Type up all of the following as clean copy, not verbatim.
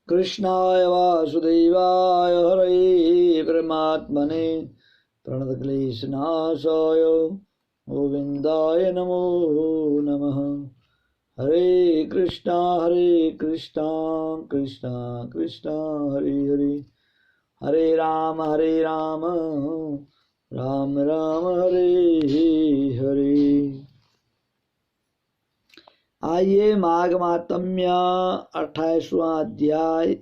कृष्णाय वासुदेवाय हरे परमात्मने प्रणतक्लेशनाशाय गोविन्दाय नमो नमः। हरे कृष्णा कृष्णा कृष्णा हरे हरे, हरे राम राम राम हरे हरे। आइए माघ मातम्य 28वां अध्याय।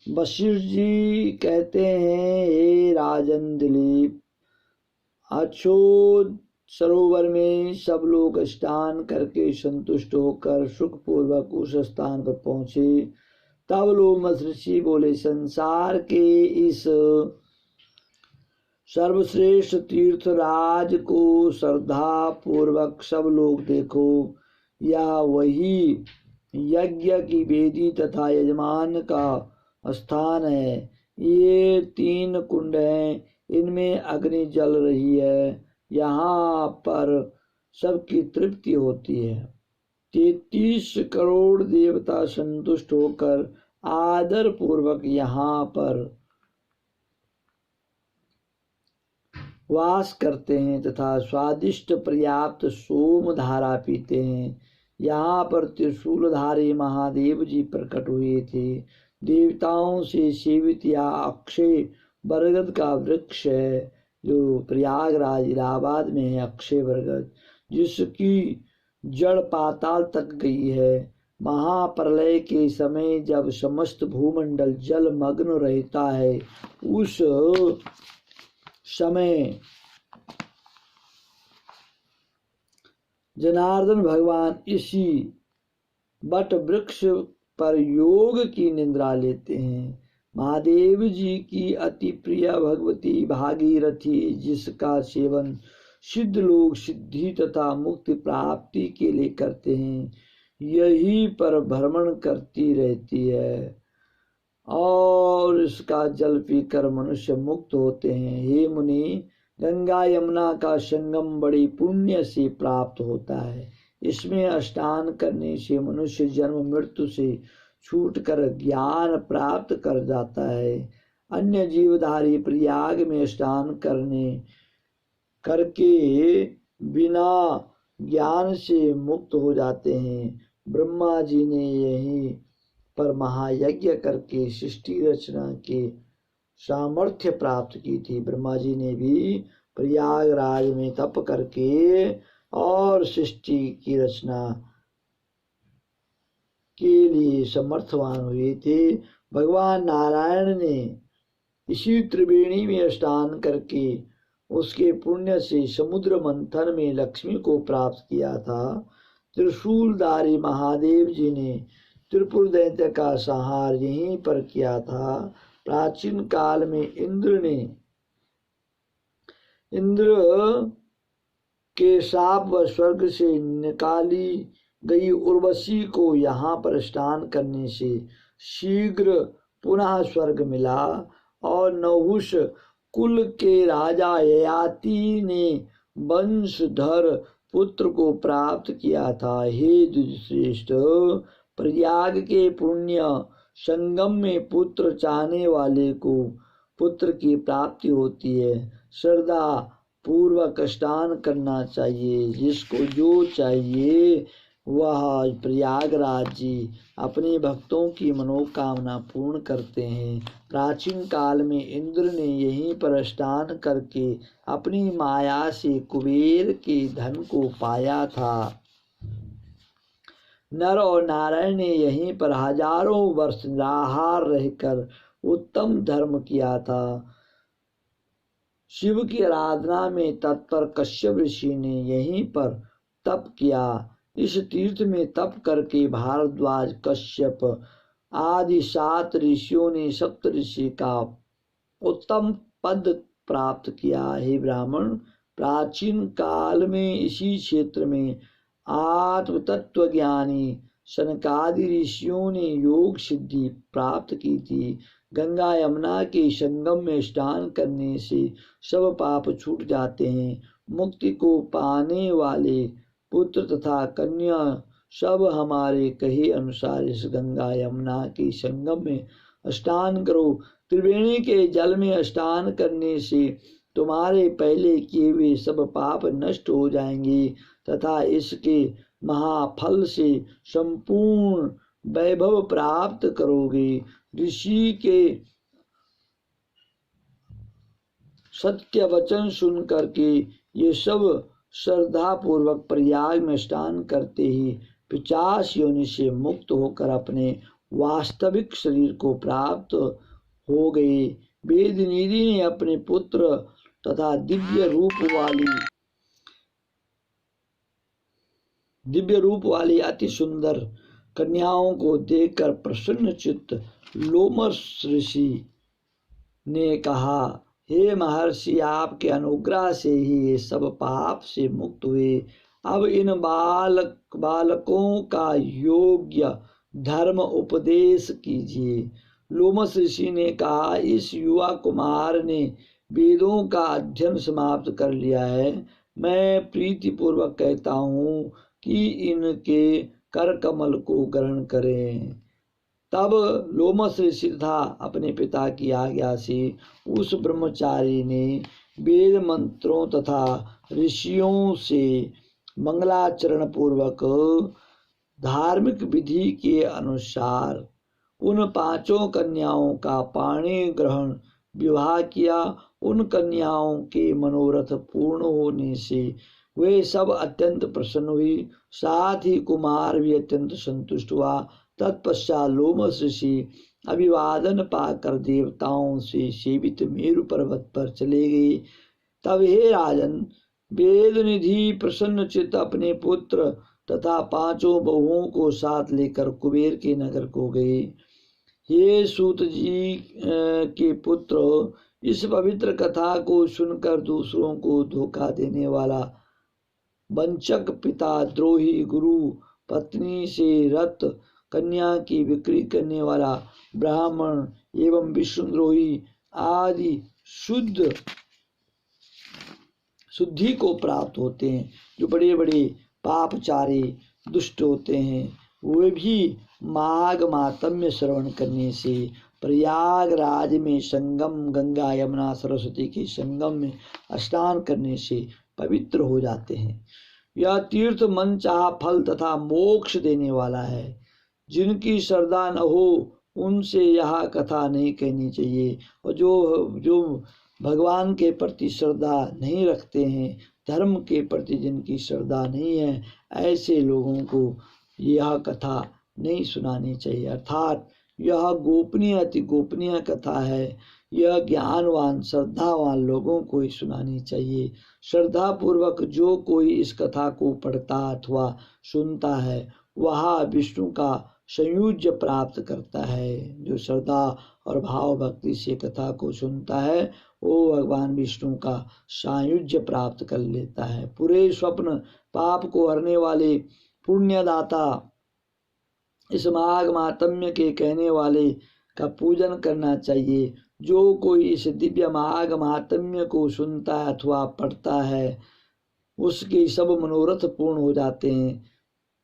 वशिष्ठ जी कहते हैं, हे राजन दिलीप, अछोद सरोवर में सब लोग स्नान करके संतुष्ट होकर सुखपूर्वक उस स्थान पर पहुंचे। तब लोग महर्षि बोले, संसार के इस सर्वश्रेष्ठ तीर्थराज को श्रद्धा पूर्वक सब लोग देखो। यह वही यज्ञ की वेदी तथा यजमान का स्थान है। ये 3 कुंड हैं, इनमें अग्नि जल रही है। यहाँ पर सबकी तृप्ति होती है। 33 करोड़ देवता संतुष्ट होकर आदर पूर्वक यहाँ पर वास करते हैं तथा स्वादिष्ट पर्याप्त सोम धारा पीते हैं। यहाँ पर त्रिशूलधारी महादेव जी प्रकट हुए थे। देवताओं से सेवित या अक्षय बरगद का वृक्ष है, जो प्रयागराज इलाहाबाद में है। अक्षय बरगद, जिसकी जड़ पाताल तक गई है। महाप्रलय के समय जब समस्त भूमंडल जलमग्न रहता है, उस समय जनार्दन भगवान इसी बट वृक्ष पर योग की निद्रा लेते हैं। महादेव जी की अति प्रिय भगवती भागीरथी, जिसका सेवन सिद्ध लोग सिद्धि तथा मुक्ति प्राप्ति के लिए करते हैं, यही पर भ्रमण करती रहती है और इसका जल पीकर मनुष्य मुक्त होते हैं। हे मुनि, गंगा यमुना का संगम बड़ी पुण्य से प्राप्त होता है। इसमें स्नान करने से मनुष्य जन्म मृत्यु से छूटकर ज्ञान प्राप्त कर जाता है। अन्य जीवधारी प्रयाग में स्नान करके बिना ज्ञान से मुक्त हो जाते हैं। ब्रह्मा जी ने यही पर महायज्ञ करके सृष्टि रचना के सामर्थ्य प्राप्त की थी। ब्रह्मा जी ने भी प्रयागराज में तप करके और सृष्टि की रचना के लिए समर्थवान हुए थे। भगवान नारायण ने इसी त्रिवेणी में स्नान करके उसके पुण्य से समुद्र मंथन में लक्ष्मी को प्राप्त किया था। त्रिशूलधारी महादेव जी ने त्रिपुर दैत्य का संहार यहीं पर किया था। प्राचीन काल में इंद्र के शाप व स्वर्ग से निकाली गई उर्वशी को यहाँ पर स्नान करने से शीघ्र पुनः स्वर्ग मिला। और नहुष कुल के राजा ययाति ने वंशधर पुत्र को प्राप्त किया था। हे द्विजश्रेष्ठ, प्रयाग के पुण्य संगम में पुत्र चाहने वाले को पुत्र की प्राप्ति होती है। श्रद्धा पूर्वक स्नान करना चाहिए। जिसको जो चाहिए वह प्रयागराज जी अपने भक्तों की मनोकामना पूर्ण करते हैं। प्राचीन काल में इंद्र ने यहीं पर स्नान करके अपनी माया से कुबेर के धन को पाया था। नर और नारायण ने यहीं पर हजारों वर्ष निराहार रहकर उत्तम धर्म किया था। शिव की आराधना में तत्पर कश्यप ऋषि ने यहीं पर तप किया। इस तीर्थ में तप करके भारद्वाज, कश्यप आदि 7 ऋषियों ने सप्त ऋषि का उत्तम पद प्राप्त किया। हे ब्राह्मण, प्राचीन काल में इसी क्षेत्र में आत्म तत्व ज्ञानी सनकादि ऋषियों ने योग सिद्धि प्राप्त की थी। गंगा यमुना के संगम में स्नान करने से सब पाप छूट जाते हैं। मुक्ति को पाने वाले पुत्र तथा कन्या सब हमारे कहे अनुसार इस गंगा यमुना के संगम में स्नान करो। त्रिवेणी के जल में स्नान करने से तुम्हारे पहले किए हुए सब पाप नष्ट हो जाएंगे तथा इसके महाफल से संपूर्ण वैभव प्राप्त करोगे। ऋषि के सत्य वचन सुन करके ये सब श्रद्धा पूर्वक प्रयाग में स्नान करते ही 50 योनि से मुक्त होकर अपने वास्तविक शरीर को प्राप्त हो गए। वेदनिधि ने अपने पुत्र तथा दिव्य रूप वाली अति सुंदर कन्याओं को देखकर प्रसन्न चित्त लोमस ऋषि ने कहा, हे महर्षि, आपके अनुग्रह से ही ये सब पाप से मुक्त हुए। अब इन बालकों का योग्य धर्म उपदेश कीजिए। लोमस ऋषि ने कहा, इस युवा कुमार ने वेदों का अध्ययन समाप्त कर लिया है। मैं प्रीतिपूर्वक कहता हूँ कि इनके कर कमल को ग्रहण करें। तब लोमस ऋषि तथा अपने पिता की आज्ञा से उस ब्रह्मचारी ने वेद मंत्रों तथा ऋषियों से मंगलाचरण पूर्वक धार्मिक विधि के अनुसार उन 5 कन्याओं का पाणी ग्रहण विवाह किया। उन कन्याओं के मनोरथ पूर्ण होने से वे सब अत्यंत प्रसन्न हुई, साथ ही कुमार भी अत्यंत संतुष्ट हुआ। तत्पश्चात लोमस ऋषि अभिवादन पाकर देवताओं से सेवित मेरु पर्वत पर चले गए। तब हे राजन, वेदनिधि प्रसन्न चित्त अपने पुत्र तथा 5 बहुओं को साथ लेकर कुबेर के नगर को गए। ये सूत जी के पुत्र, इस पवित्र कथा को सुनकर दूसरों को धोखा देने वाला वंचक, पिता द्रोही, गुरु पत्नी से रत कन्या की बिक्री करने वाला ब्राह्मण एवं विष्णुद्रोही आदि शुद्धि को प्राप्त होते हैं। जो बड़े बड़े पापचारी दुष्ट होते हैं वे भी माघ मातम्य श्रवण करने से प्रयागराज में संगम गंगा यमुना सरस्वती के संगम में स्नान करने से पवित्र हो जाते हैं। यह तीर्थ मन चाह फल तथा मोक्ष देने वाला है। जिनकी श्रद्धा न हो उनसे यह कथा नहीं कहनी चाहिए, और जो भगवान के प्रति श्रद्धा नहीं रखते हैं, धर्म के प्रति जिनकी श्रद्धा नहीं है, ऐसे लोगों को यह कथा नहीं सुनानी चाहिए। अर्थात यह गोपनीय अति गोपनीय कथा है। यह ज्ञानवान श्रद्धावान लोगों को ही सुनानी चाहिए। श्रद्धा पूर्वक जो कोई इस कथा को पढ़ता अथवा सुनता है वह विष्णु का संयुज्य प्राप्त करता है। जो श्रद्धा और भाव भक्ति से कथा को सुनता है वो भगवान विष्णु का सायुज्य प्राप्त कर लेता है। पूरे स्वप्न पाप को हरने वाले पुण्यदाता इस माघ मातम्य के कहने वाले का पूजन करना चाहिए। जो कोई इस दिव्य माघ मातम्य को सुनता है अथवा पढ़ता है उसके सब मनोरथ पूर्ण हो जाते हैं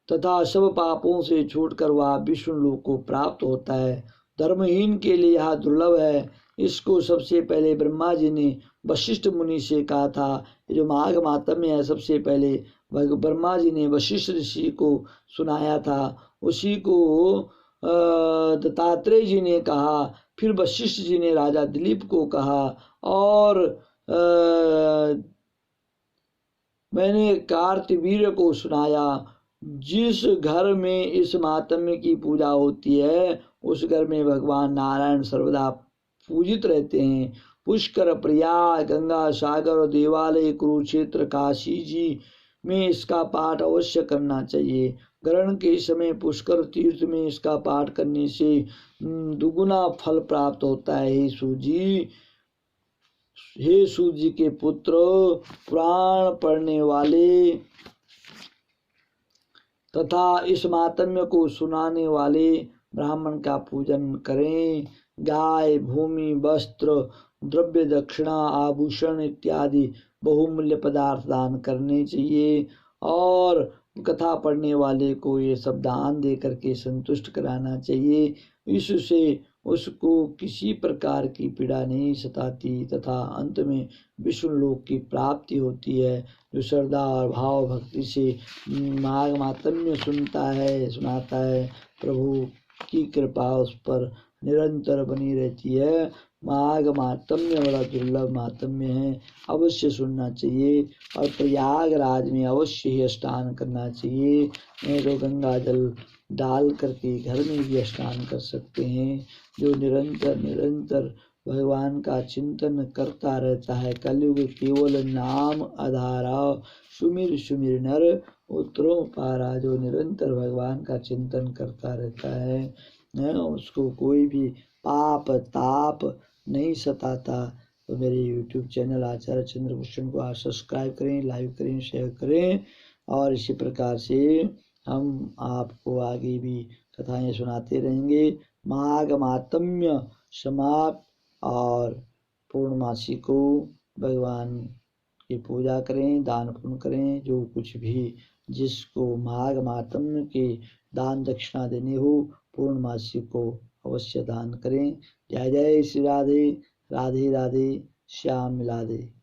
तथा सब पापों से छूटकर वह विष्णु लोक को प्राप्त होता है। धर्महीन के लिए यह दुर्लभ है। इसको सबसे पहले ब्रह्मा जी ने वशिष्ठ मुनि से कहा था। जो माघ मातम्य है सबसे पहले ब्रह्मा जी ने वशिष्ठ ऋषि को सुनाया था, उसी को दत्तात्रेय जी ने कहा, फिर वशिष्ठ जी ने राजा दिलीप को कहा, और मैंने कार्तवीर्य को सुनाया। जिस घर में इस मातम्य की पूजा होती है उस घर में भगवान नारायण सर्वदा पूजित रहते हैं। पुष्कर, प्रयाग, गंगा सागर और देवालय, कुरुक्षेत्र, काशी जी में इसका पाठ अवश्य करना चाहिए। ग्रहण के समय पुष्कर तीर्थ में इसका पाठ करने से दुगुना फल प्राप्त होता है। हे सूत जी के पुत्र, पुराण पढ़ने वाले तथा इस मातम्य को सुनाने वाले ब्राह्मण का पूजन करें। गाय, भूमि, वस्त्र, द्रव्य, दक्षिणा, आभूषण इत्यादि बहुमूल्य पदार्थ दान करने चाहिए और कथा पढ़ने वाले को ये सब दान दे करके संतुष्ट कराना चाहिए। इससे उसको किसी प्रकार की पीड़ा नहीं सताती तथा अंत में विष्णु लोक की प्राप्ति होती है। जो श्रद्धा और भाव भक्ति से माघ मातम्य सुनाता है, प्रभु की कृपा उस पर निरंतर बनी रहती है। माघ मातम्य बड़ा दुर्लभ मातम्य है, अवश्य सुनना चाहिए और प्रयागराज में अवश्य ही स्नान करना चाहिए। नहीं तो गंगा जल डाल करके घर में भी स्नान कर सकते हैं। जो निरंतर निरंतर भगवान का चिंतन करता रहता है, कलयुग केवल नाम आधारा, सुमिर सुमिर नर उतरो पारा। जो निरंतर भगवान का चिंतन करता रहता है, उसको कोई भी पाप ताप नहीं सताता। तो मेरे YouTube चैनल आचार्य चंद्रभूषण को आप सब्सक्राइब करें, लाइक करें, शेयर करें और इसी प्रकार से हम आपको आगे भी कथाएं सुनाते रहेंगे। माघ मातम्य समाप्त और पूर्णमासी को भगवान की पूजा करें, दान पुण्य करें। जो कुछ भी जिसको माघ मातम्य के दान दक्षिणा देने हो, पूर्णमासी को अवश्य दान करें। जय जय श्री राधे, राधे राधे, श्याम मिला दे।